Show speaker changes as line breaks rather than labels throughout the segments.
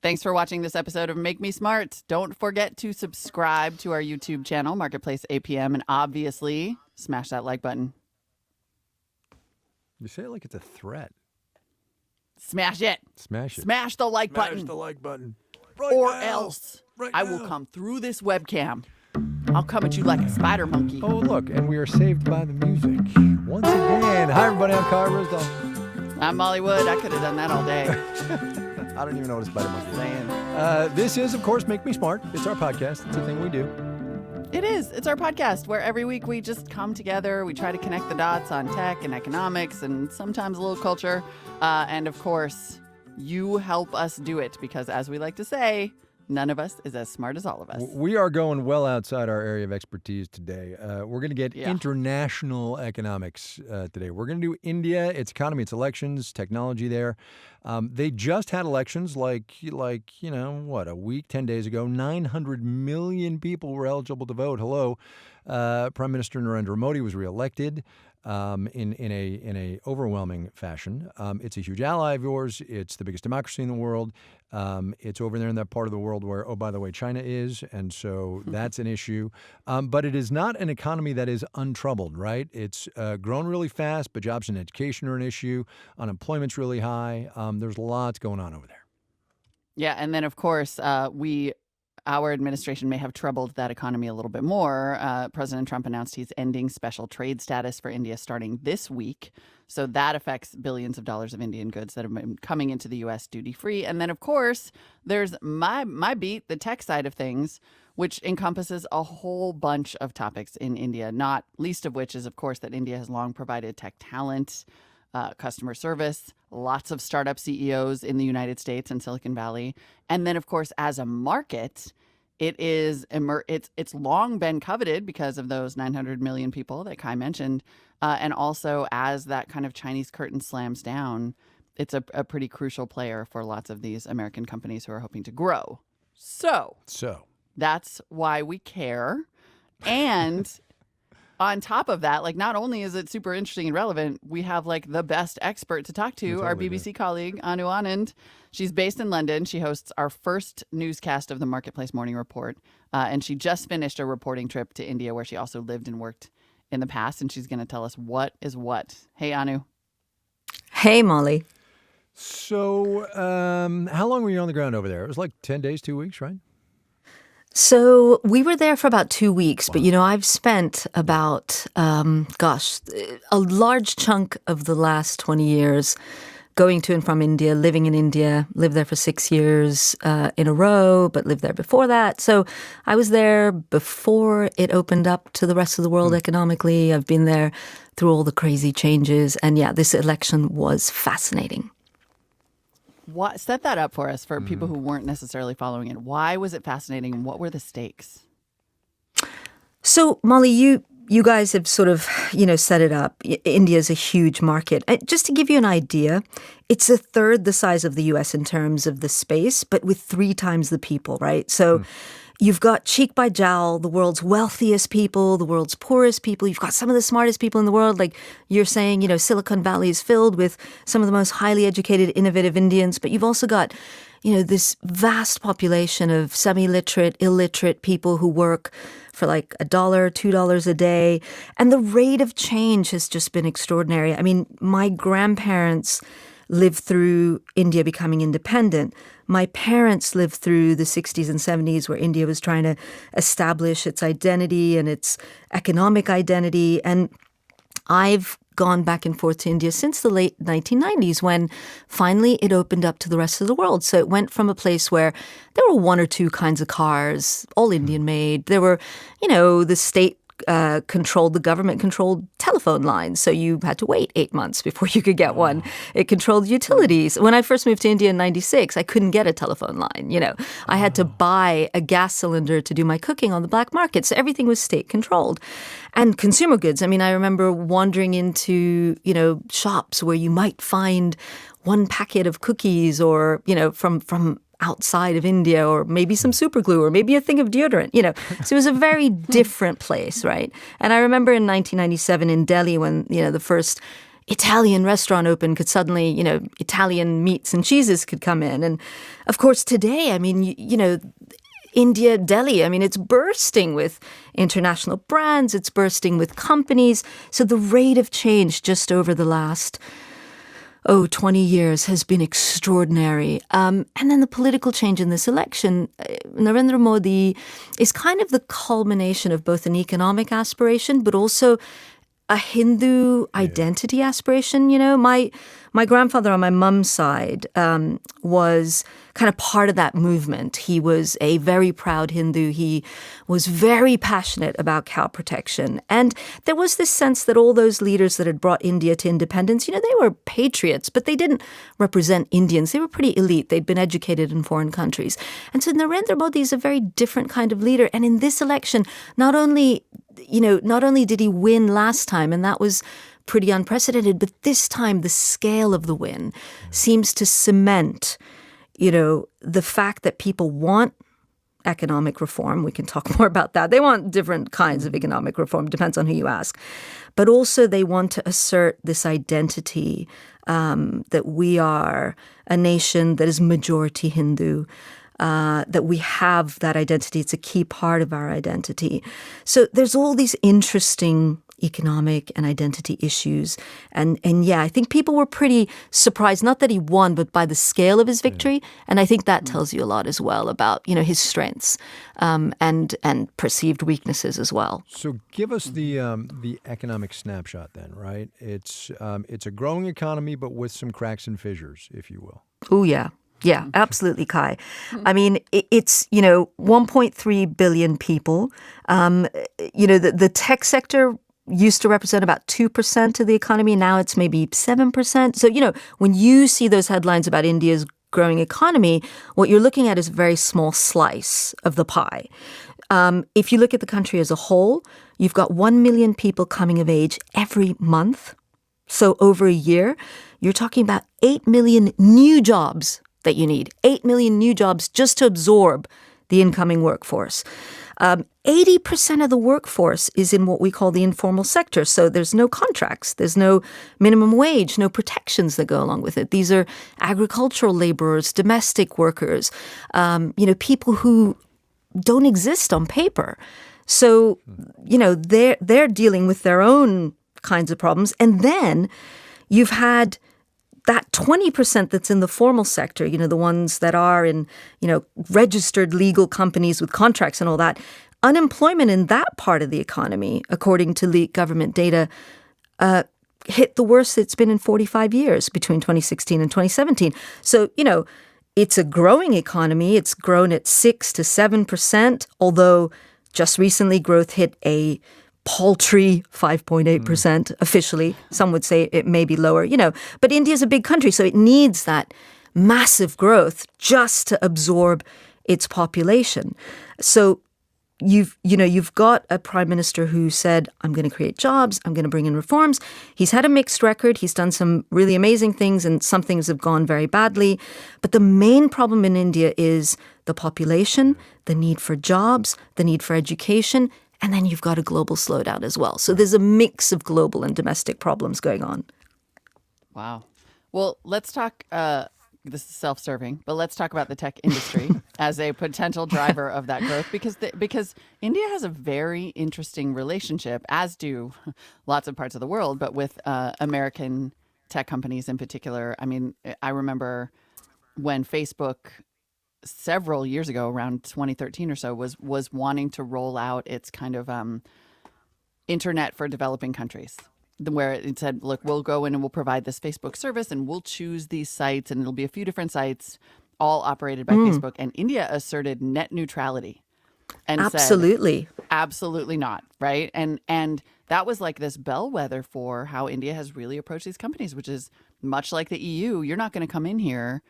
Thanks for watching this episode of Make Me Smart. Don't forget to subscribe to our YouTube channel, Marketplace APM, and obviously smash that like button.
You say it like it's a threat.
Smash it.
Smash it.
Smash the like button.
Smash the like button.
Or else I will come through this webcam. I'll come at you like a spider monkey.
Oh, look, and we are saved by the music. Once again. Hi, everybody. I'm Kyle Ryssdal.
I'm Molly Wood. I could have done that all day.
I don't even know what a spider monkey is saying. This is, of course, Make Me Smart. It's our podcast. It's a thing we do.
It is. It's our podcast where every week we just come together. We try to connect the dots on tech and economics and sometimes a little culture. And of course, you help us do it because, as we like to say, none of us is as smart as all of us.
We are going well outside our area of expertise today. We're going to get international economics today. We're going to do India, its economy, its elections, technology there. They just had elections a week, 10 days ago. 900 million people were eligible to vote. Hello. Prime Minister Narendra Modi was reelected in a overwhelming fashion. It's a huge ally of yours. It's the biggest democracy in the world. It's over there in that part of the world where, oh, by the way, China is. And so that's an issue. But it is not an economy that is untroubled, right? It's grown really fast, but jobs and education are an issue. Unemployment's really high. There's lots going on over there.
Yeah. And then, of course, our administration may have troubled that economy a little bit more. President Trump announced he's ending special trade status for India starting this week. So that affects billions of dollars of Indian goods that have been coming into the U.S. duty-free. And then, of course, there's my beat, the tech side of things, which encompasses a whole bunch of topics in India, not least of which is, of course, that India has long provided tech talent, customer service, lots of startup CEOs in the United States and Silicon Valley. And then, of course, as a market, it's long been coveted because of those 900 million people that Kai mentioned. And also, as that kind of Chinese curtain slams down, it's a pretty crucial player for lots of these American companies who are hoping to grow. So that's why we care. And on top of that, not only is it super interesting and relevant, we have the best expert to talk to, our BBC colleague, Anand. She's based in London. She hosts our first newscast of the Marketplace Morning Report. And she just finished a reporting trip to India where she also lived and worked in the past. And she's going to tell us what is what. Hey, Anu.
Hey, Molly.
So how long were you on the ground over there? It was 10 days, 2 weeks, right?
So we were there for about 2 weeks, but, I've spent about, a large chunk of the last 20 years going to and from India, living in India, lived there for 6 years in a row, but lived there before that. So I was there before it opened up to the rest of the world economically. I've been there through all the crazy changes. And this election was fascinating.
Set that up for us for people who weren't necessarily following it. Why was it fascinating and what were the stakes?
So, Molly, you guys have sort of, set it up. India is a huge market. Just to give you an idea, it's a third the size of the U.S. in terms of the space, but with 3 times the people, right? So you've got cheek by jowl, the world's wealthiest people, the world's poorest people. You've got some of the smartest people in the world. Like you're saying, Silicon Valley is filled with some of the most highly educated, innovative Indians. But you've also got, this vast population of semi-literate, illiterate people who work for $1, $2 a day. And the rate of change has just been extraordinary. I mean, my grandparents lived through India becoming independent. My parents lived through the 60s and 70s where India was trying to establish its identity and its economic identity. And I've gone back and forth to India since the late 1990s when finally it opened up to the rest of the world. So it went from a place where there were 1 or 2 kinds of cars, all Indian made. There were, the state the government controlled telephone lines. So you had to wait 8 months before you could get one. It controlled utilities. When I first moved to India in 96, I couldn't get a telephone line. I had to buy a gas cylinder to do my cooking on the black market. So everything was state controlled. And consumer goods. I mean, I remember wandering into, shops where you might find 1 packet of cookies or, from outside of India, or maybe some super glue, or maybe a thing of deodorant, So it was a very different place, right? And I remember in 1997 in Delhi when, the first Italian restaurant opened, could suddenly, Italian meats and cheeses could come in. And of course, today, India, Delhi, it's bursting with international brands. It's bursting with companies. So the rate of change just over the last 20 years has been extraordinary. And then the political change in this election, Narendra Modi is kind of the culmination of both an economic aspiration, but also a Hindu identity aspiration. My grandfather on my mum's side was kind of part of that movement. He was a very proud Hindu. He was very passionate about cow protection. And there was this sense that all those leaders that had brought India to independence, they were patriots, but they didn't represent Indians. They were pretty elite. They'd been educated in foreign countries. And so Narendra Modi is a very different kind of leader. And in this election, not only did he win last time, and that was pretty unprecedented, but this time the scale of the win seems to cement, the fact that people want economic reform. We can talk more about that. They want different kinds of economic reform, depends on who you ask. But also they want to assert this identity that we are a nation that is majority Hindu, that we have that identity. It's a key part of our identity. So there's all these interesting economic and identity issues. And yeah, I think people were pretty surprised, not that he won, but by the scale of his victory. And I think that tells you a lot as well about, his strengths and perceived weaknesses as well.
So give us the economic snapshot then, right? It's a growing economy, but with some cracks and fissures, if you will.
Oh, yeah. Yeah, absolutely, Kai. It's, 1.3 billion people. The tech sector used to represent about 2% of the economy. Now it's maybe 7%. So, when you see those headlines about India's growing economy, what you're looking at is a very small slice of the pie. If you look at the country as a whole, you've got 1 million people coming of age every month. So over a year, you're talking about 8 million new jobs that you need. 8 million new jobs just to absorb the incoming workforce. 80% of the workforce is in what we call the informal sector. So there's no contracts. There's no minimum wage, no protections that go along with it. These are agricultural laborers, domestic workers, people who don't exist on paper. So, they're dealing with their own kinds of problems. And then you've had that 20% that's in the formal sector, the ones that are in, registered legal companies with contracts and all that, unemployment in that part of the economy, according to leaked government data, hit the worst it's been in 45 years between 2016 and 2017. So, it's a growing economy. It's grown at 6 to 7%, although just recently growth hit a paltry 5.8% officially. Some would say it may be lower, but India's a big country, so it needs that massive growth just to absorb its population. So you've got a prime minister who said, I'm going to create jobs, I'm going to bring in reforms. He's had a mixed record. He's done some really amazing things and some things have gone very badly. But the main problem in India is the population, the need for jobs, the need for education, and then you've got a global slowdown as well. So there's a mix of global and domestic problems going on.
Wow. Well, let's talk, this is self-serving, but let's talk about the tech industry as a potential driver of that growth, because India has a very interesting relationship, as do lots of parts of the world, but with American tech companies in particular. I remember when Facebook several years ago, around 2013 or so, was wanting to roll out its kind of internet for developing countries, where it said, look, we'll go in and we'll provide this Facebook service and we'll choose these sites and it'll be a few different sites, all operated by Facebook. And India asserted net neutrality and
absolutely
said, absolutely not, right? And that was like this bellwether for how India has really approached these companies, which is much like the EU. You're not going to come in here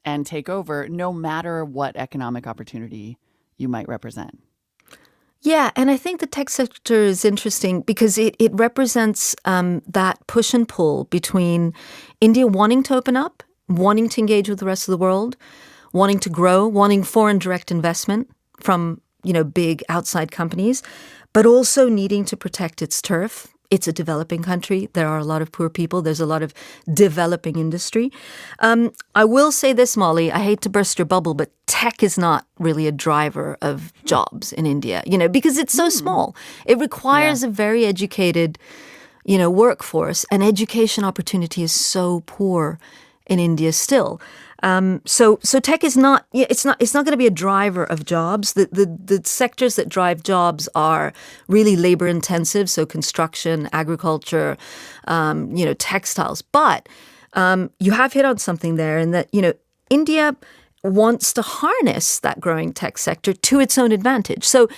and take over no matter what economic opportunity you might represent.
Yeah, and I think the tech sector is interesting because it represents that push and pull between India wanting to open up, wanting to engage with the rest of the world, wanting to grow, wanting foreign direct investment from, big outside companies, but also needing to protect its turf, it's a developing country. There are a lot of poor people. There's a lot of developing industry. I will say this, Molly, I hate to burst your bubble, but tech is not really a driver of jobs in India, because it's so small. It requires a very educated, workforce, and education opportunity is so poor in India still. So tech is not. It's not going to be a driver of jobs. The sectors that drive jobs are really labor intensive. So construction, agriculture, textiles. But you have hit on something there, in that India wants to harness that growing tech sector to its own advantage. So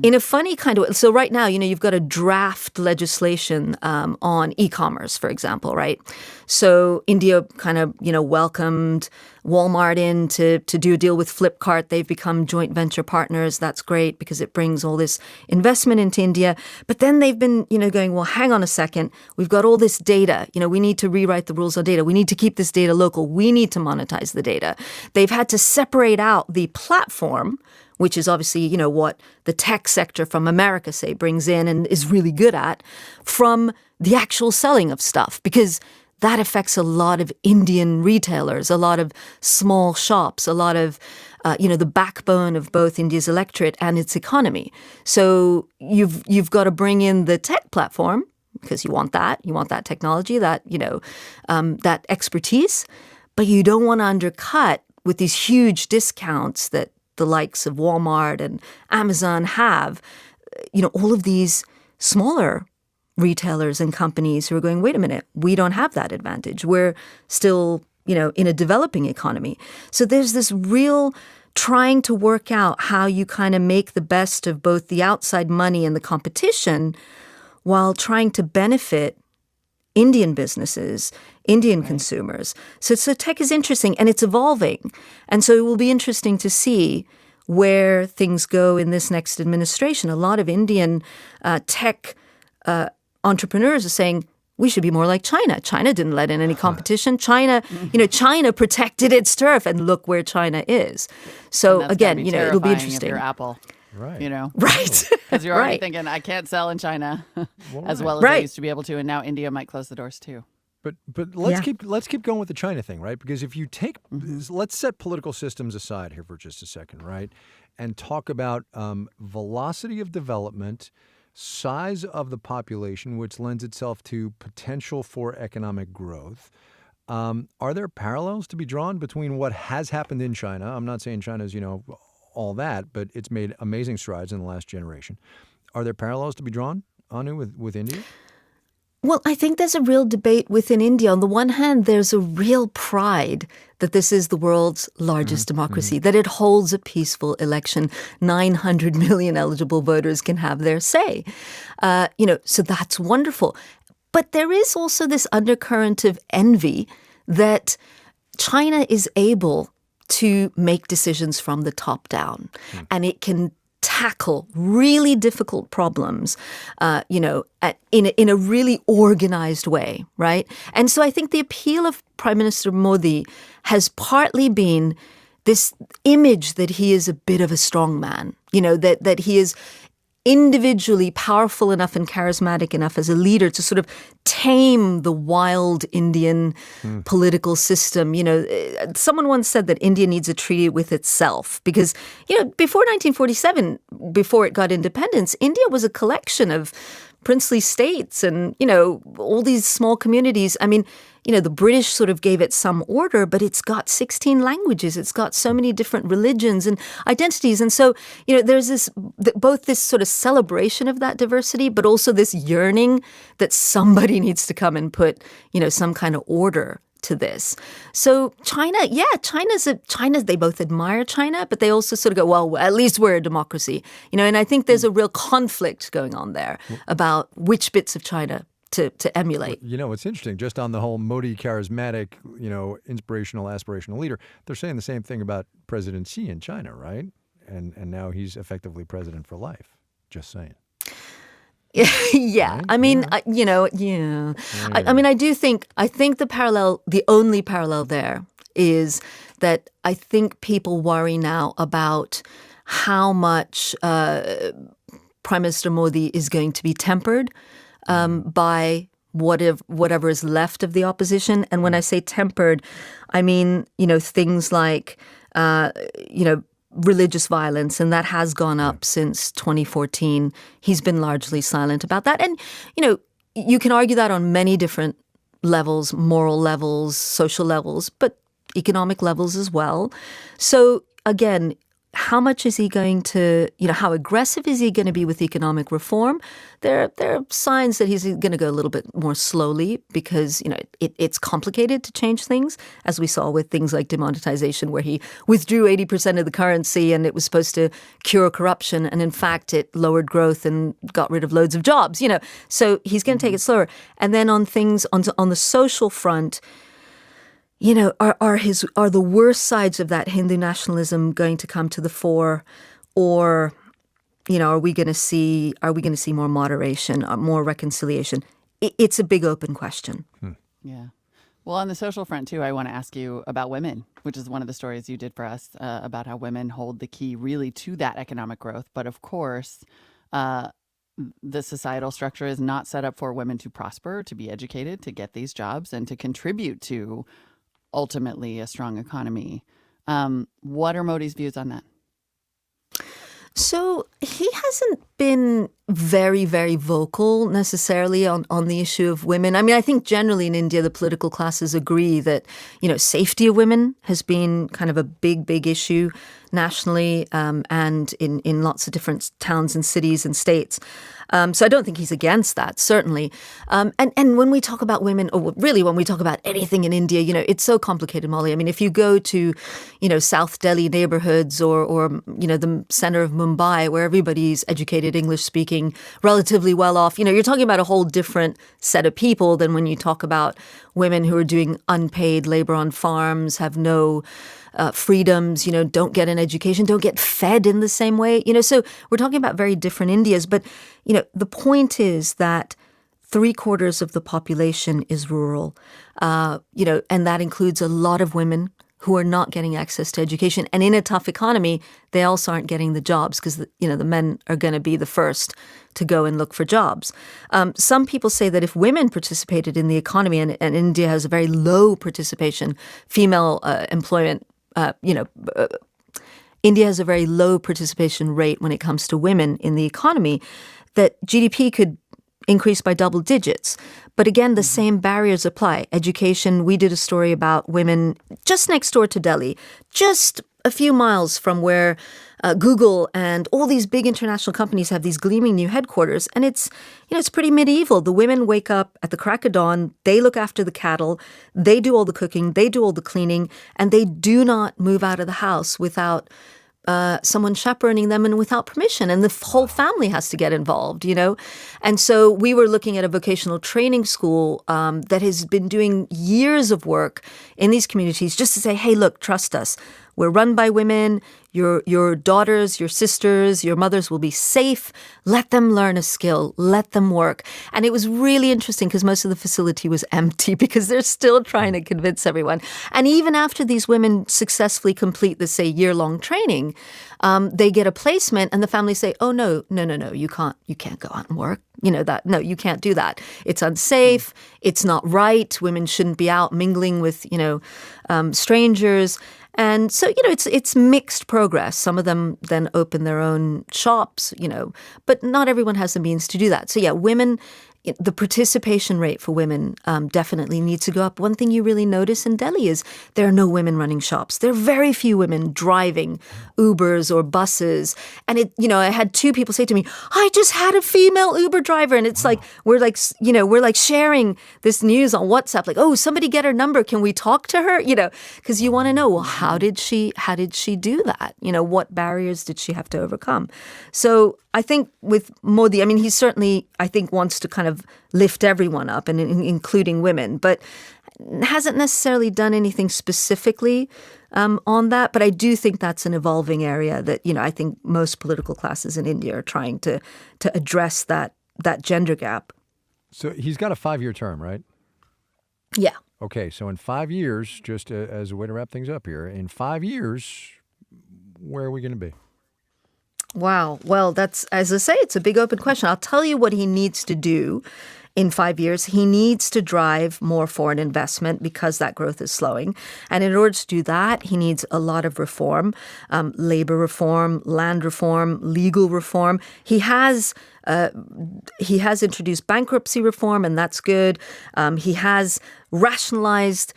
in a funny kind of way, so right now, you've got a draft legislation on e-commerce, for example, right? So India kind of, welcomed Walmart in to do a deal with Flipkart. They've become joint venture partners. That's great because it brings all this investment into India. But then they've been, going, well, hang on a second. We've got all this data. We need to rewrite the rules on data. We need to keep this data local. We need to monetize the data. They've had to separate out the platform, which is obviously, what the tech sector from America, say, brings in and is really good at, from the actual selling of stuff, because that affects a lot of Indian retailers, a lot of small shops, a lot of, the backbone of both India's electorate and its economy. So you've got to bring in the tech platform because you want that technology, that, that expertise, but you don't want to undercut with these huge discounts that the likes of Walmart and Amazon have, all of these smaller retailers and companies who are going, wait a minute, we don't have that advantage. We're still, in a developing economy. So there's this real trying to work out how you kind of make the best of both the outside money and the competition while trying to benefit Indian businesses, Indian consumers. So tech is interesting and it's evolving. And so it will be interesting to see where things go in this next administration. A lot of Indian tech entrepreneurs are saying, we should be more like China. China didn't let in any competition. China protected its turf, and look where China is. So again, it'll be interesting.
If you're Apple.
Right.
Right.
Because you're already
Right.
thinking, I can't sell in China as well as
Right.
I used to be able to, and now India might close the doors too.
But let's keep going with the China thing, right? Because if you take, let's set political systems aside here for just a second, right? And talk about velocity of development, size of the population, which lends itself to potential for economic growth. Are there parallels to be drawn between what has happened in China? I'm not saying China's, all that, but it's made amazing strides in the last generation. Are there parallels to be drawn, Anu, with India?
Well, I think there's a real debate within India. On the one hand, there's a real pride that this is the world's largest democracy, that it holds a peaceful election. 900 million eligible voters can have their say. So that's wonderful. But there is also this undercurrent of envy that China is able to make decisions from the top down, and it can tackle really difficult problems, in a really organized way, right? And so I think the appeal of Prime Minister Modi has partly been this image that he is a bit of a strong man, that he is individually powerful enough and charismatic enough as a leader to sort of tame the wild Indian political system. Someone once said that India needs a treaty with itself because, before 1947, before it got independence, India was a collection of princely states and, all these small communities. I mean, the British sort of gave it some order, but it's got 16 languages. It's got so many different religions and identities. And so, there's both this sort of celebration of that diversity, but also this yearning that somebody needs to come and put, some kind of order to this. So China, they both admire China, but they also sort of go, well, at least we're a democracy, and I think there's a real conflict going on there about which bits of China to emulate.
It's interesting. Just on the whole Modi charismatic, inspirational, aspirational leader, they're saying the same thing about President Xi in China, right? And now he's effectively president for life. Just saying.
Yeah.
Right?
I mean, I do think, the only parallel there is that I think people worry now about how much Prime Minister Modi is going to be tempered by whatever is left of the opposition. And when I say tempered, I mean, things like, religious violence, and that has gone up since 2014. He's been largely silent about that. And, you can argue that on many different levels, moral levels, social levels, but economic levels as well. So again, how much is he going to, how aggressive is he going to be with economic reform? There are signs that he's going to go a little bit more slowly because, it's complicated to change things, as we saw with things like demonetization, where he withdrew 80% of the currency and it was supposed to cure corruption. And in fact, it lowered growth and got rid of loads of jobs, So he's going to take it slower. And then on things on the social front, are the worst sides of that Hindu nationalism going to come to the fore, or, are we going to see more moderation, more reconciliation? It's a big open question.
Yeah. Well, on the social front too, I want to ask you about women, which is one of the stories you did for us about how women hold the key really to that economic growth. But of course, the societal structure is not set up for women to prosper, to be educated, to get these jobs, and to contribute to ultimately a strong economy. What are Modi's views on that?
So he hasn't been very, very vocal necessarily on the issue of women. I mean, I think generally in India, the political classes agree that, safety of women has been kind of a big, big issue nationally and in lots of different towns and cities and states. So I don't think he's against that, certainly. And when we talk about women, or really when we talk about anything in India, it's so complicated, Molly. I mean, if you go to, South Delhi neighborhoods or the center of Mumbai, where everybody's educated, English-speaking, relatively well-off, you're talking about a whole different set of people than when you talk about women who are doing unpaid labor on farms, have no freedoms, don't get an education, don't get fed in the same way. So we're talking about very different Indias. But, the point is that 3/4 of the population is rural, and that includes a lot of women who are not getting access to education. And in a tough economy, they also aren't getting the jobs because, the men are going to be the first to go and look for jobs. Some people say that if women participated in the economy, and India has a very low participation, female employment, India has a very low participation rate when it comes to women in the economy, that GDP could increase by double digits. But again, the same barriers apply. Education, we did a story about women just next door to Delhi, just a few miles from where Google and all these big international companies have these gleaming new headquarters. And it's pretty medieval. The women wake up at the crack of dawn. They look after the cattle. They do all the cooking. They do all the cleaning. And they do not move out of the house without someone chaperoning them and without permission. And the whole family has to get involved, And so we were looking at a vocational training school that has been doing years of work in these communities just to say, hey, look, trust us. We're run by women. Your daughters, your sisters, your mothers will be safe. Let them learn a skill. Let them work. And it was really interesting because most of the facility was empty because they're still trying to convince everyone. And even after these women successfully complete the, say, year-long training, they get a placement and the family say, oh, no, you can't go out and work. No, you can't do that. It's unsafe. It's not right. Women shouldn't be out mingling with, strangers. And so, it's mixed progress. Some of them then open their own shops, but not everyone has the means to do that. So, yeah, women, the participation rate for women definitely needs to go up. One thing you really notice in Delhi is there are no women running shops. There are very few women driving Ubers or buses. And I had 2 people say to me, I just had a female Uber driver. And it's like, we're like sharing this news on WhatsApp. Like, oh, somebody get her number. Can we talk to her? Because you want to know, well, how did she do that? What barriers did she have to overcome? So I think with Modi, I mean, he certainly, I think, wants to kind of lift everyone up, and including women, but hasn't necessarily done anything specifically on that. But I do think that's an evolving area that, I think most political classes in India are trying to address that gender gap.
So he's got a 5-year term, right?
Yeah.
Okay, so in 5 years, just as a way to wrap things up here, in 5 years, where are we going to be?
Wow. Well, that's, as I say, it's a big open question. I'll tell you what he needs to do in 5 years. He needs to drive more foreign investment because that growth is slowing. And in order to do that, he needs a lot of reform, labor reform, land reform, legal reform. He has introduced bankruptcy reform, and that's good. He has rationalized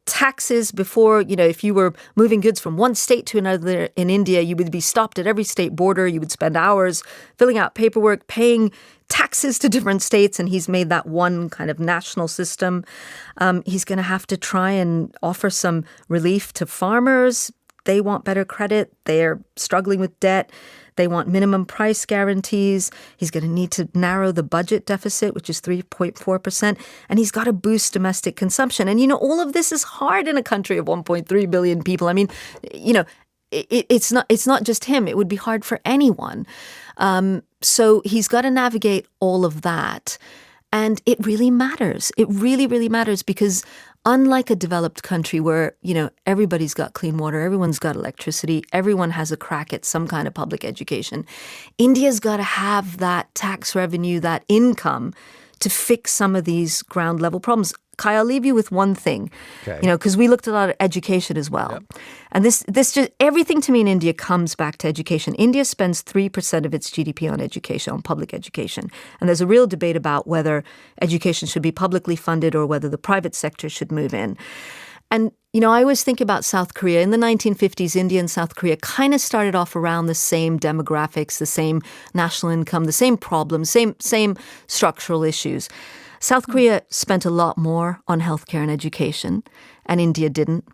taxes. Before, if you were moving goods from one state to another in India, you would be stopped at every state border. You would spend hours filling out paperwork, paying taxes to different states, and he's made that one kind of national system. He's going to have to try and offer some relief to farmers. They want better credit. They're struggling with debt. They want minimum price guarantees. He's going to need to narrow the budget deficit, which is 3.4%. And he's got to boost domestic consumption. And, all of this is hard in a country of 1.3 billion people. I mean, it's not just him. It would be hard for anyone. So he's got to navigate all of that. And it really matters. It really, really matters because unlike a developed country where, everybody's got clean water, everyone's got electricity, everyone has a crack at some kind of public education, India's got to have that tax revenue, that income to fix some of these ground level problems. Kai, I'll leave you with one thing, because we looked a lot at education as well. Yep. And this just, everything to me in India comes back to education. India spends 3% of its GDP on education, on public education. And there's a real debate about whether education should be publicly funded or whether the private sector should move in. And, I always think about South Korea. In the 1950s, India and South Korea kind of started off around the same demographics, the same national income, the same problems, same structural issues. South Korea spent a lot more on healthcare and education, and India didn't.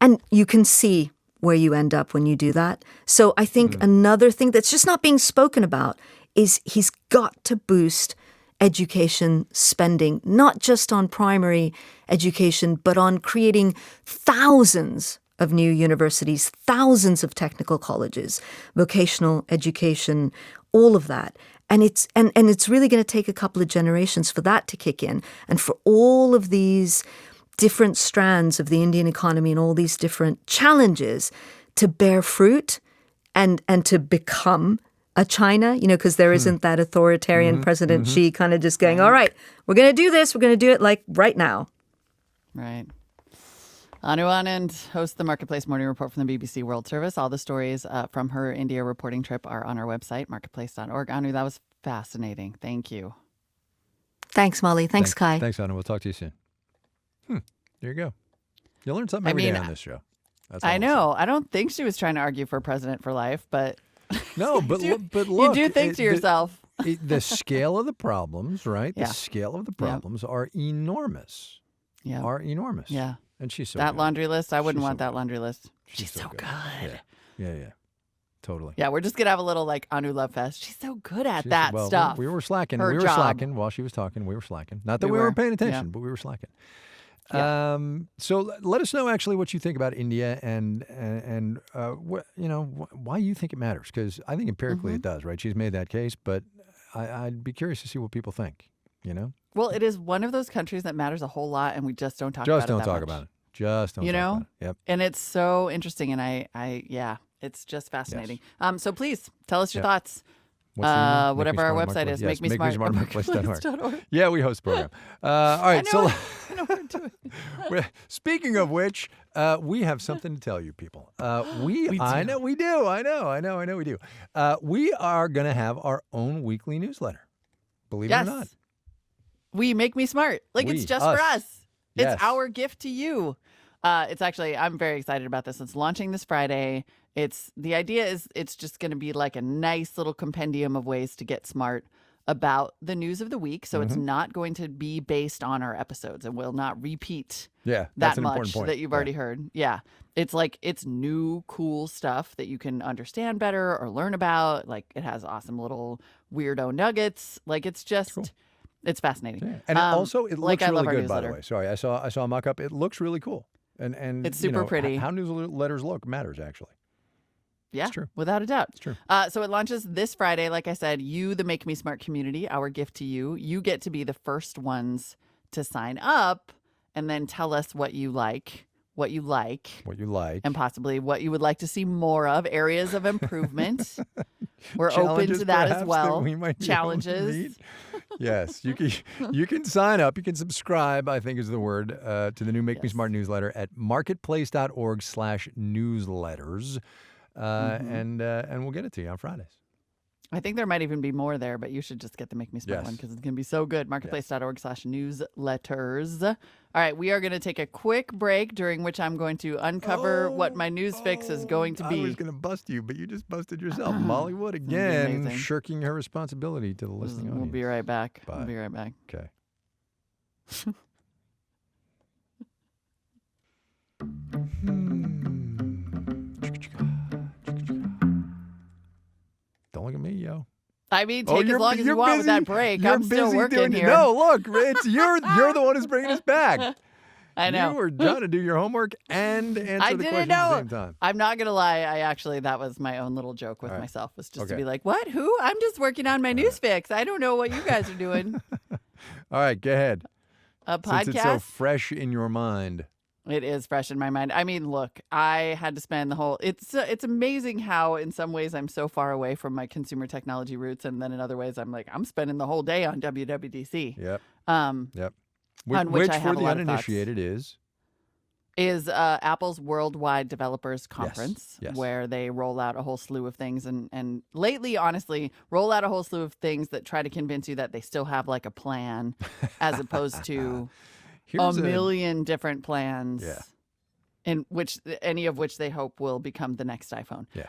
And you can see where you end up when you do that. So I think another thing that's just not being spoken about is he's got to boost education spending, not just on primary education, but on creating thousands of new universities, thousands of technical colleges, vocational education, all of that. And it's really going to take a couple of generations for that to kick in, and for all of these different strands of the Indian economy and all these different challenges to bear fruit and to become a China, because there isn't that authoritarian President Xi kind of just going, all right, we're going to do this. We're going to do it like right now.
Right. Anu Anand hosts the Marketplace Morning Report from the BBC World Service. All the stories from her India reporting trip are on our website, marketplace.org. Anu, that was fascinating. Thank you.
Thanks, Molly. Thanks, Kai.
Thanks, Anu. We'll talk to you soon. There you go. You'll learn something every day on this show. That's all
I know. I don't think she was trying to argue for president for life, but...
No, but look.
You do think to yourself.
The scale of the problems, right? The scale of the problems are enormous.
Yeah.
Are enormous.
Yeah.
And she's so
that
good.
laundry list, I wouldn't
She's
want
so
that
good.
laundry list.
She's
so good.
Yeah. Totally.
Yeah, we're just going to have a little Anu Love Fest. She's so good at that stuff.
We were slacking.
Her
We were
job.
slacking while she was talking. We were slacking. Not that we
We
weren't
were.
paying attention,
Yeah.
but we were slacking.
Yeah.
So let us know actually what you think about India and why you think it matters, because I think empirically it does, right? She's made that case, but I'd be curious to see what people think.
Well, it is one of those countries that matters a whole lot, and we just don't talk about it.
Just don't talk about it. Just don't.
You
talk
know?
about it. Yep.
And it's so interesting, and it's just fascinating. So please tell us your thoughts. Whatever our website is,
Yes,
makemesmart.org.
Yeah, we host the program. All right,
I know what we're doing.
Speaking of which, we have something to tell you people. We do. I know we do. We are going to have our own weekly newsletter. Believe it or not.
We Make Me Smart. It's just for us.
Yes.
It's our gift to you. It's actually, I'm very excited about this. It's launching this Friday. The idea is it's just going to be like a nice little compendium of ways to get smart about the news of the week. So it's not going to be based on our episodes, and will not repeat
that's an
much
important point.
that you've already heard. Yeah. It's new, cool stuff that you can understand better or learn about. It has awesome little weirdo nuggets. It's just...
Cool.
It's fascinating.
Yeah. And also, it looks
I
really
love our
good, by the
newsletter.
way. Sorry, I saw a mock-up. It looks really cool. And
it's super pretty.
How newsletters look matters, actually.
Yeah,
it's true.
Without a doubt.
It's true.
So it launches this Friday. Like I said, you, the Make Me Smart community, our gift to you. You get to be the first ones to sign up and then tell us what you like, and possibly what you would like to see more of, areas of improvement. We're open to that as well.
That we might be able to
Challenges.
meet. Yes, you can sign up. You can subscribe, I think is the word, to the new Make Me
Yes.
Smart newsletter at marketplace.org/newsletters. And we'll get it to you on Fridays.
I think there might even be more there, but you should just get the Make Me Smart one because it's going to be so good. Marketplace.org/newsletters. All right, we are going to take a quick break during which I'm going to uncover what my news fix is going to be.
I was going to bust you, but you just busted yourself. Molly Wood again, shirking her responsibility to the listening audience.
We'll be right back.
Bye.
We'll be right back.
Okay. Don't look at me, yo.
I mean, take as long as you want with that break. I'm still working here.
No, look, it's you're the one who's bringing us back.
I know.
You were trying to do your homework and answer the question at the same time.
I'm not going to lie. That was my own little joke with myself, was just to be like, what? Who? I'm just working on my news fix. I don't know what you guys are doing.
All right, go ahead.
A podcast?
Since it's so fresh in your mind.
It is fresh in my mind. I mean, look, I had to spend the whole... It's amazing how in some ways I'm so far away from my consumer technology roots, and then in other ways I'm like, I'm spending the whole day on WWDC.
Yep.
Yep.
Which for the uninitiated
is Apple's Worldwide Developers Conference,
Yes.
where they roll out a whole slew of things, and lately, honestly, roll out a whole slew of things that try to convince you that they still have like a plan, as opposed to a million different plans, in which any of which they hope will become the next iPhone.
Yeah.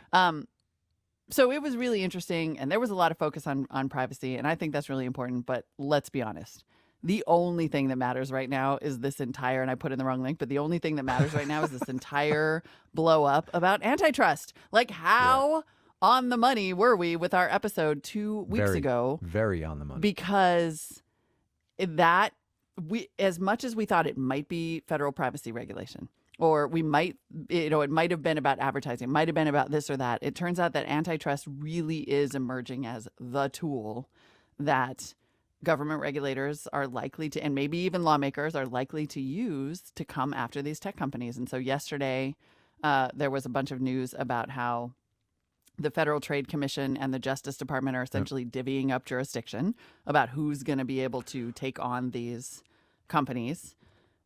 So it was really interesting, and there was a lot of focus on privacy, and I think that's really important. But let's be honest. The only thing that matters right now is this entire, and I put in the wrong link, but the only thing that matters right now is this entire blow up about antitrust. Like, how on the money were we with our episode 2 weeks ago? Very on the money. Because as much as we thought it might be federal privacy regulation, or it might have been about advertising, it might have been about this or that, it turns out that antitrust really is emerging as the tool that government regulators are likely to, and maybe even lawmakers are likely to use to come after these tech companies. And so yesterday, there was a bunch of news about how the Federal Trade Commission and the Justice Department are essentially divvying up jurisdiction about who's going to be able to take on these companies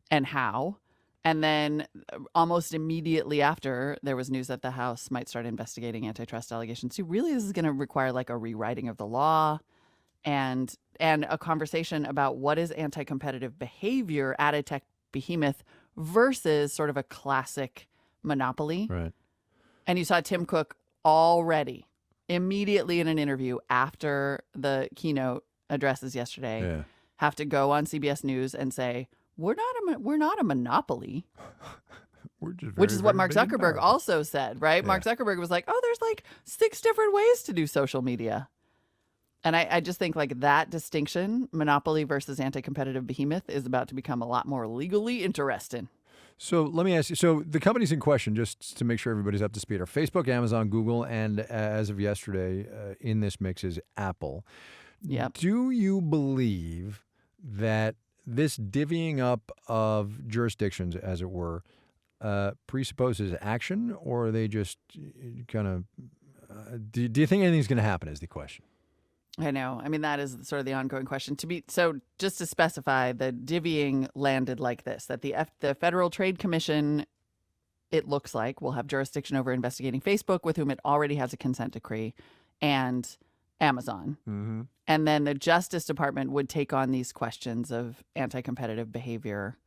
and how. And then almost immediately after, there was news that the House might start investigating antitrust allegations. So really, this is going to require like a rewriting of the law and a conversation about what is anti-competitive behavior at a tech behemoth versus sort of a classic monopoly.
Right.
And you saw Tim Cook already, immediately in an interview after the keynote addresses yesterday, have to go on CBS News and say, we're not a monopoly. Which is what Mark Zuckerberg also said, right? Yeah. Mark Zuckerberg was like, oh, there's like 6 different ways to do social media. And I just think like that distinction, monopoly versus anti-competitive behemoth, is about to become a lot more legally interesting.
So let me ask you, so the companies in question, just to make sure everybody's up to speed, are Facebook, Amazon, Google, and as of yesterday, in this mix is Apple.
Yep.
Do you believe that this divvying up of jurisdictions, as it were, presupposes action, or are they just kind of, do you think anything's going to happen is the question?
I know. I mean, that is sort of the ongoing question. So just to specify, the divvying landed like this, that the Federal Trade Commission, it looks like, will have jurisdiction over investigating Facebook, with whom it already has a consent decree, and Amazon. Mm-hmm. And then the Justice Department would take on these questions of anti-competitive behavior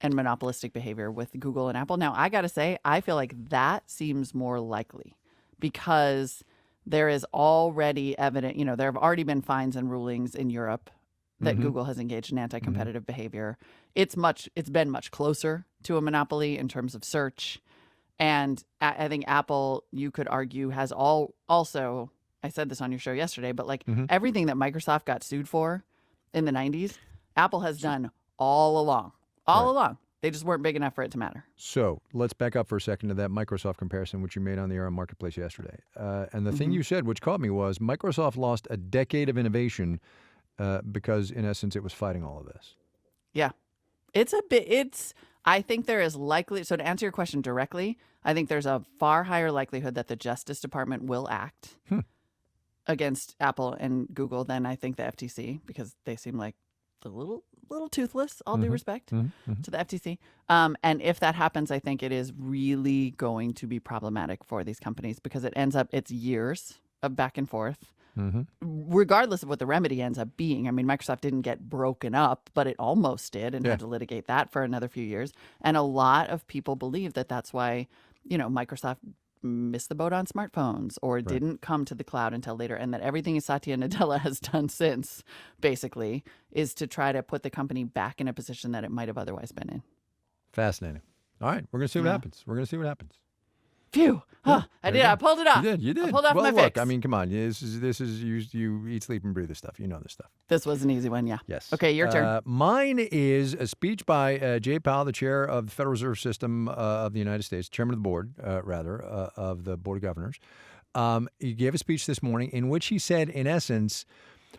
and monopolistic behavior with Google and Apple. Now, I got to say, I feel like that seems more likely because there is already evident, there have already been fines and rulings in Europe that Google has engaged in anti-competitive behavior. It's been much closer to a monopoly in terms of search. And I think Apple, you could argue, has also, I said this on your show yesterday, but like everything that Microsoft got sued for in the 90s, Apple has done all along. They just weren't big enough for it to matter.
So let's back up for a second to that Microsoft comparison, which you made on the air on Marketplace yesterday. And the thing you said, which caught me, was Microsoft lost a decade of innovation because, in essence, it was fighting all of this.
Yeah. I think there is likely, so to answer your question directly, I think there's a far higher likelihood that the Justice Department will act against Apple and Google than I think the FTC, because they seem like a little toothless, all due respect to the FTC. And if that happens, I think it is really going to be problematic for these companies, because it's years of back and forth, regardless of what the remedy ends up being. I mean, Microsoft didn't get broken up, but it almost did, and had to litigate that for another few years. And a lot of people believe that that's why, Microsoft missed the boat on smartphones or didn't come to the cloud until later, and that everything Satya Nadella has done since, basically, is to try to put the company back in a position that it might have otherwise been in.
Fascinating. All right, we're going to see what happens.
Phew! Huh, I did. I pulled it off.
You did.
I pulled off my fix.
I mean, come on. This is you eat, sleep, and breathe this stuff. You know this stuff.
This was an easy one, yeah.
Yes.
Okay, your turn.
Mine is a speech by Jay Powell, the chair of the Federal Reserve System of the United States, chairman of the board, of the Board of Governors. He gave a speech this morning in which he said, in essence,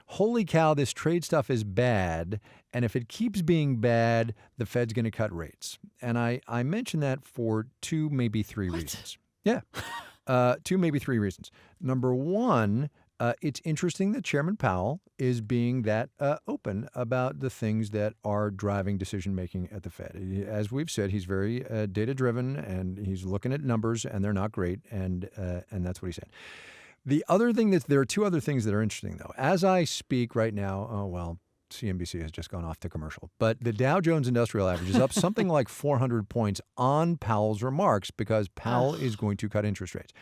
holy cow, this trade stuff is bad, and if it keeps being bad, the Fed's going to cut rates. And I mention that for two, maybe three reasons. Yeah. Two, maybe three reasons. Number one, it's interesting that Chairman Powell is being that open about the things that are driving decision-making at the Fed. As we've said, he's very data-driven, and he's looking at numbers, and they're not great, and that's what he said. The other thing there are two other things that are interesting, though. As I speak right now, CNBC has just gone off to commercial, but the Dow Jones Industrial Average is up something like 400 points on Powell's remarks, because Powell is going to cut interest rates,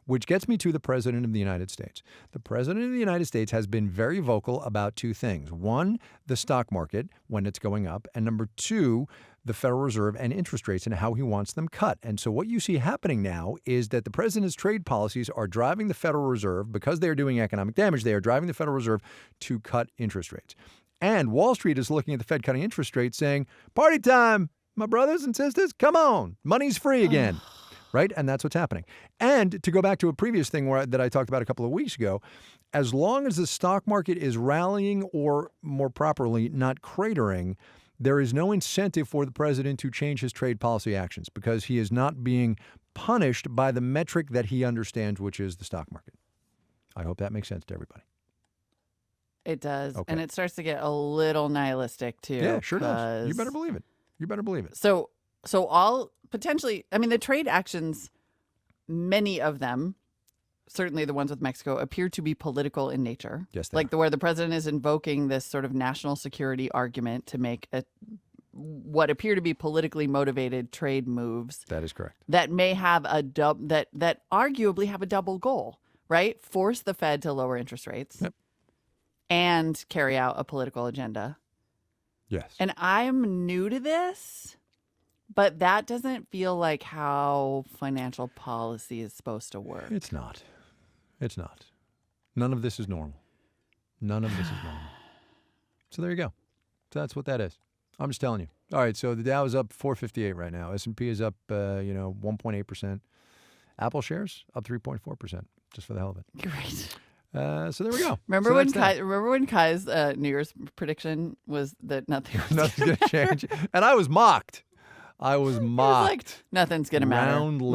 which gets me to the President of the United States. The President of the United States has been very vocal about two things. One, the stock market when it's going up, and number two, the Federal Reserve and interest rates and how he wants them cut. And so what you see happening now is that the president's trade policies are driving the Federal Reserve, because they are doing economic damage, they are driving the Federal Reserve to cut interest rates. And Wall Street is looking at the Fed cutting interest rates saying, party time, my brothers and sisters, come on, money's free again. Right? And that's what's happening. And to go back to a previous thing that I talked about a couple of weeks ago, as long as the stock market is rallying, or more properly, not cratering, there is no incentive for the president to change his trade policy actions, because he is not being punished by the metric that he understands, which is the stock market. I hope that makes sense to everybody.
It does.
Okay.
And it starts to get a little nihilistic, too.
Yeah, sure does. You better believe it.
So all potentially, I mean, the trade actions, many of them, certainly the ones with Mexico, appear to be political in nature.
Yes, they
like
are.
where the president is invoking this sort of national security argument to make what appear to be politically motivated trade moves.
That is correct.
That may have that arguably have a double goal, right? Force the Fed to lower interest rates.
Yep.
And carry out a political agenda.
Yes.
And I'm new to this, but that doesn't feel like how financial policy is supposed to work.
It's not. None of this is normal. So there you go. So that's what that is. I'm just telling you. All right, so the Dow is up 458 right now. S&P is up, 1.8%. Apple shares up 3.4%, just for the hell of it.
Great.
So there we go.
Remember when Kai's New Year's prediction was that nothing's
going to change? And I was mocked. He was like,
nothing's going to matter.
Roundly.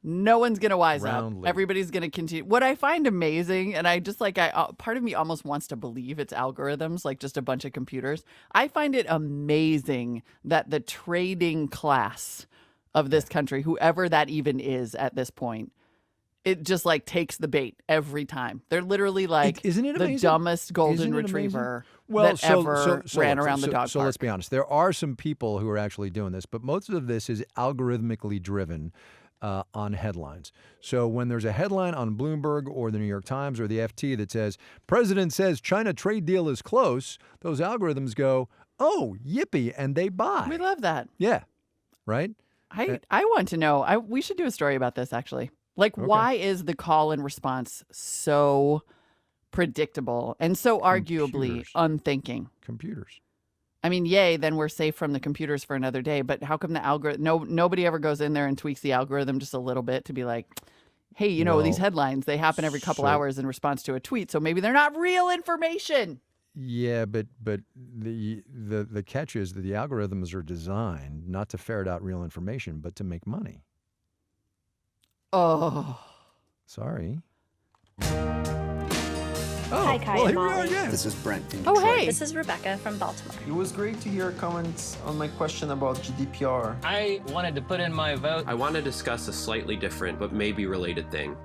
No one's going to wise
Roundly.
up. Everybody's going to continue. What I find amazing, and I just part of me almost wants to believe it's algorithms, like just a bunch of computers. I find it amazing that the trading class of this country, whoever that even is at this point, it just takes the bait every time. They're literally
isn't it
the
amazing?
Dumbest golden retriever that ever ran around the dog park.
So let's be honest. There are some people who are actually doing this, but most of this is algorithmically driven on headlines. So when there's a headline on Bloomberg or the New York Times or the FT that says, President says China trade deal is close, those algorithms go, oh, yippee, and they buy.
We love that.
Yeah. Right?
I want to know. We should do a story about this, actually. Why is the call and response so predictable and so arguably unthinking?
Computers.
I mean, yay, then we're safe from the computers for another day. But how come the algorithm? Nobody ever goes in there and tweaks the algorithm just a little bit to be like, hey, these headlines, they happen every couple hours in response to a tweet. So maybe they're not real information.
Yeah, but the catch is that the algorithms are designed not to ferret out real information, but to make money.
Oh.
Sorry. Oh,
Hi, Kai
well,
and
here we are
Molly.
again.
This is Brent from
Oh,
Detroit.
hey.
This is Rebecca from Baltimore.
It was great to hear comments on my question about GDPR.
I wanted to put in my vote.
I want to discuss a slightly different but maybe related thing.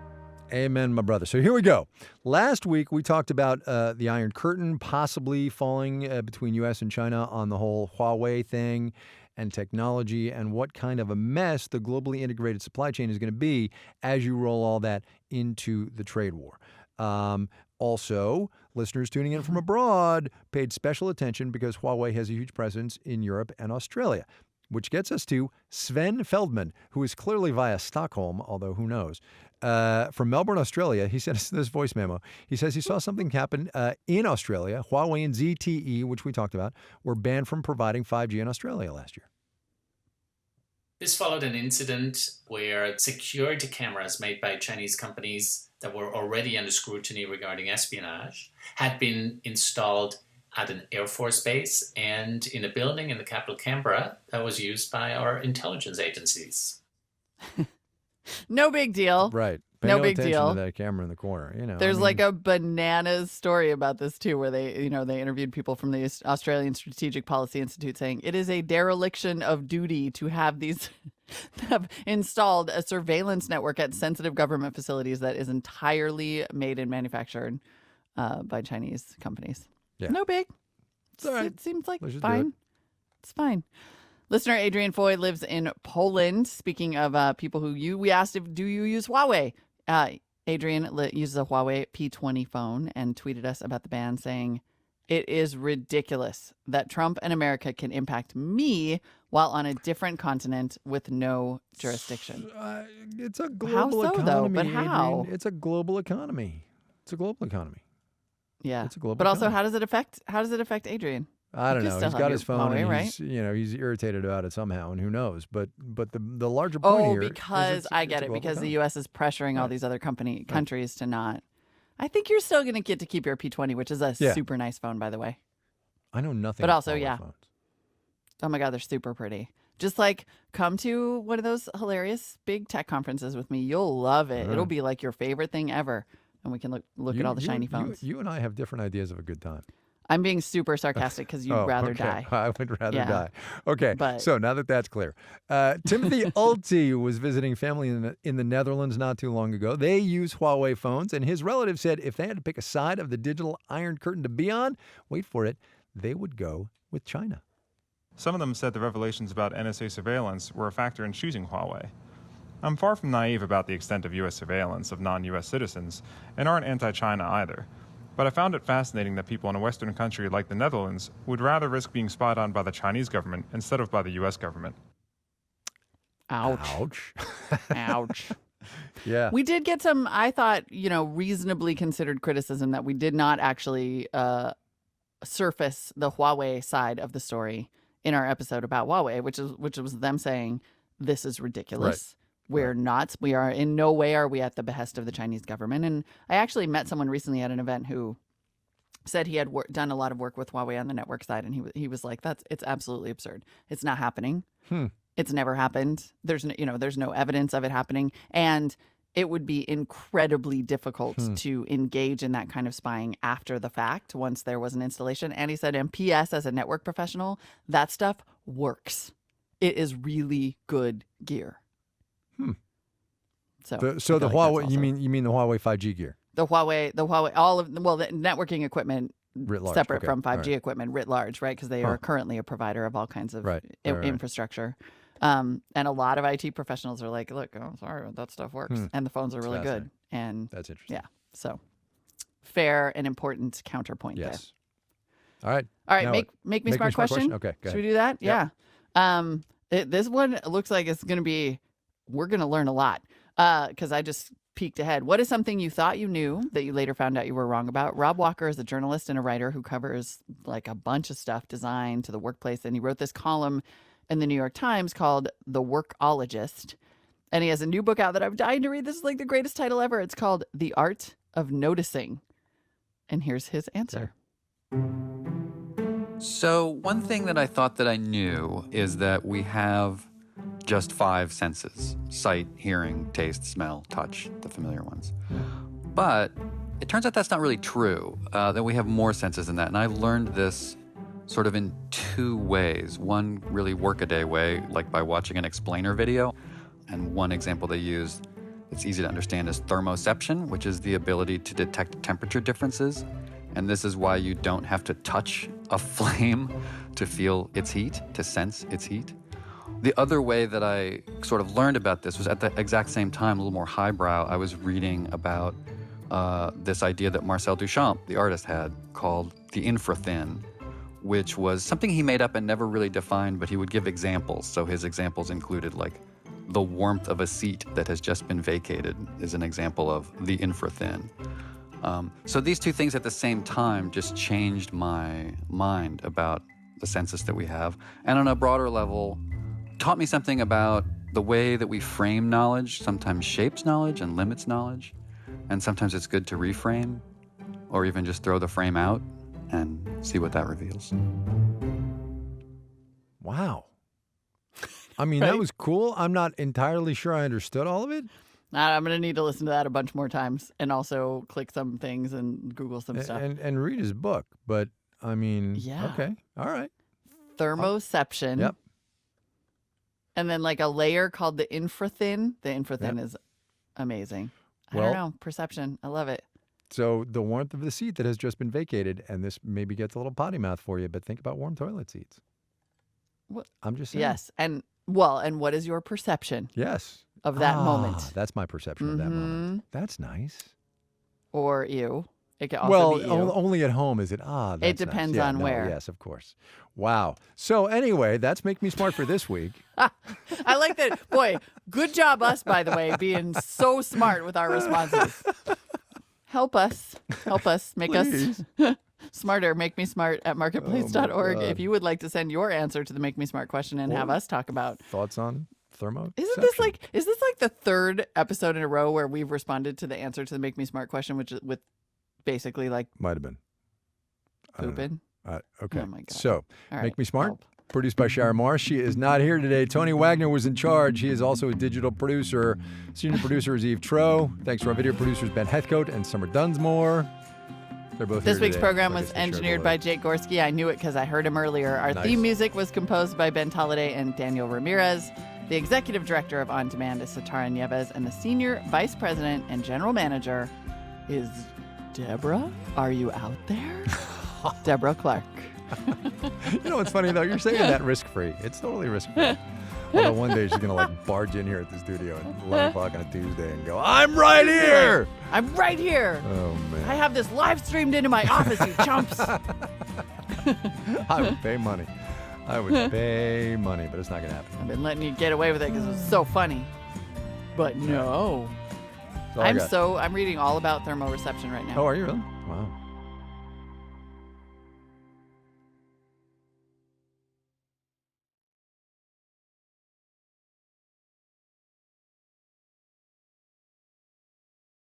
Amen, my brother. So here we go. Last week, we talked about the Iron Curtain possibly falling between U.S. and China on the whole Huawei thing and technology and what kind of a mess the globally integrated supply chain is going to be as you roll all that into the trade war. Also, listeners tuning in from abroad paid special attention because Huawei has a huge presence in Europe and Australia, which gets us to Sven Feldman, who is clearly via Stockholm, although who knows. From Melbourne, Australia, he sent us this voice memo. He says he saw something happen in Australia. Huawei and ZTE, which we talked about, were banned from providing 5G in Australia last year.
This followed an incident where security cameras made by Chinese companies that were already under scrutiny regarding espionage had been installed at an Air Force base and in a building in the capital Canberra that was used by our intelligence agencies.
No big deal.
Right. Pay
No
no
big
attention
deal.
to that camera in the corner. You know,
There's
I mean,
like a bananas story about this too, where they interviewed people from the Australian Strategic Policy Institute saying it is a dereliction of duty to have these have installed a surveillance network at sensitive government facilities that is entirely made and manufactured by Chinese companies.
Yeah.
No big.
It's all right.
It seems like
Let's just do
fine.
it.
It's fine. Listener Adrian Foy lives in Poland. Speaking of people we asked do you use Huawei? Adrian uses a Huawei P20 phone and tweeted us about the ban saying, "It is ridiculous that Trump and America can impact me while on a different continent with no jurisdiction."
It's a global
so,
economy.
though? But how?
Adrian. It's a global economy. It's a global economy.
Yeah,
It's a global
but also,
economy.
how does it affect Adrian?
I don't
You
know.
still
He's
have
got
your
his phone,
Huawei,
and
right?
he's irritated about it somehow, and who knows? But the larger point here is
because I get
it's a
it,
global
because the
economy.
U.S. is pressuring all
Right.
these other countries to not. I think you're still going to get to keep your P20, which is a
Yeah.
super nice phone, by the way.
I know nothing.
But
about
also,
Huawei
yeah.
phones.
Oh my God, they're super pretty. Just like come to one of those hilarious big tech conferences with me. You'll love it.
All
It'll
right.
be like your favorite thing ever. And we can look at all the shiny phones.
You and I have different ideas of a good time.
I'm being super sarcastic because you'd rather
okay.
die.
I would rather
Yeah.
die. Okay,
But-
so now that that's clear. Timothy Ulti was visiting family in the Netherlands not too long ago. They use Huawei phones, and his relative said if they had to pick a side of the digital Iron Curtain to be on, wait for it, they would go with China.
Some of them said the revelations about NSA surveillance were a factor in choosing Huawei. I'm far from naive about the extent of U.S. surveillance of non-U.S. citizens, and aren't anti-China either. But I found it fascinating that people in a Western country like the Netherlands would rather risk being spied on by the Chinese government instead of by the U.S. government.
Ouch. Ouch.
Yeah.
We did get some, I thought, reasonably considered criticism that we did not actually surface the Huawei side of the story in our episode about Huawei, which was them saying this is ridiculous. We're not. We are in no way are we at the behest of the Chinese government. And I actually met someone recently at an event who said he had done a lot of work with Huawei on the network side, and he was like, "It's absolutely absurd. It's not happening. It's never happened. There's no evidence of it happening, and it would be incredibly difficult to engage in that kind of spying after the fact once there was an installation." And he said, "And P.S. as a network professional, that stuff works. It is really good gear." So
The
I feel like
Huawei,
that's
you
also-
mean the Huawei 5G gear?
the Huawei, the networking equipment
Writ large,
separate
okay,
from 5G
all right.
equipment writ large, right? Because they are currently a provider of all kinds of
Right.
infrastructure. And a lot of IT professionals are like, "Look, I'm sorry, that stuff works, and the phones are really good." And
That's interesting.
yeah, so fair and important counterpoint
Yes. All right.
there. All right,
Now
make
what?
me smart question.
Okay, go
Should we
ahead.
do that? Yeah. This one looks like it's going to be. We're going to learn a lot because I just peeked ahead. What is something you thought you knew that you later found out you were wrong about? Rob Walker is a journalist and a writer who covers like a bunch of stuff, design to the workplace. And he wrote this column in the New York Times called The Workologist. And he has a new book out that I'm dying to read. This is like the greatest title ever. It's called The Art of Noticing. And here's his answer.
So one thing that I thought that I knew is that we have just 5 senses: sight, hearing, taste, smell, touch, the familiar ones. But it turns out that's not really true, that we have more senses than that. And I learned this sort of in two ways. One really workaday way, like by watching an explainer video. And one example they used that's easy to understand is thermoception, which is the ability to detect temperature differences. And this is why you don't have to touch a flame to feel its heat, to sense its heat. The other way that I sort of learned about this was at the exact same time, a little more highbrow. I was reading about this idea that Marcel Duchamp, the artist, had called the infrathin, which was something he made up and never really defined, but he would give examples. So his examples included like the warmth of a seat that has just been vacated is an example of the infrathin. So these two things at the same time just changed my mind about the census that we have. And on a broader level, taught me something about the way that we frame knowledge sometimes shapes knowledge and limits knowledge. And sometimes it's good to reframe or even just throw the frame out and see what that reveals.
Wow. I mean,
Right?
that was cool. I'm not entirely sure I understood all of it.
I'm going to need to listen to that a bunch more times and also click some things and Google some stuff.
And read his book. But, I mean,
Yeah.
okay. All right.
Thermoception.
Yep.
And then like a layer called the infrathin. The infrathin is amazing. I
Well-
don't know. Perception. I love it.
So the warmth of the seat that has just been vacated, and this maybe gets a little potty mouth for you, but think about warm toilet seats.
What?
I'm just saying.
Yes. And what is your perception
Yes.
of that moment?
That's my perception of that moment. That's nice.
Or you? It could also be you.
Only at home is it, that's
It depends
nice. Yeah,
on
no,
where.
Yes, of course. Wow. So anyway, that's Make Me Smart for this week.
I like that. Boy, good job us, by the way, being so smart with our responses. Help us. Make us smarter. Make me smart at marketplace.org. If you would like to send your answer to the Make Me Smart question and have us talk about.
Thoughts on thermo?
Is this like the third episode in a row where we've responded to the answer to the Make Me Smart question, which is with basically like
Might have been.
pooping?
Okay.
Oh my God.
So,
All
Make
right,
Me Smart,
help.
produced by Sharon Morris. She is not here today. Tony Wagner was in charge. He is also a digital producer. Senior producer is Eve Tro. Thanks to our video producers, Ben Heathcote and Summer Dunsmore. They're both
This
here
week's
today,
program
so I
was
guess they shared
engineered
the
by
load.
Jake Gorski. I knew it because I heard him earlier. Our
Nice.
theme music was composed by Ben Tolliday and Daniel Ramirez. The executive director of On Demand is Satara Nieves, and the senior vice president and general manager is Deborah. Are you out there? Deborah Clark.
You know what's funny, though? You're saying that risk-free. It's totally risk-free. Although one day she's going to barge in here at the studio at 11 o'clock on a Tuesday and go, I'm right here!
I'm right here.
Oh, man.
I have this live streamed into my office, you chumps.
I would pay money. I would pay money, but it's not going to happen.
I've been letting you get away with it because it was so funny. But no.
That's all I got.
I'm reading all about thermoreception right now.
Oh, are you really? Wow.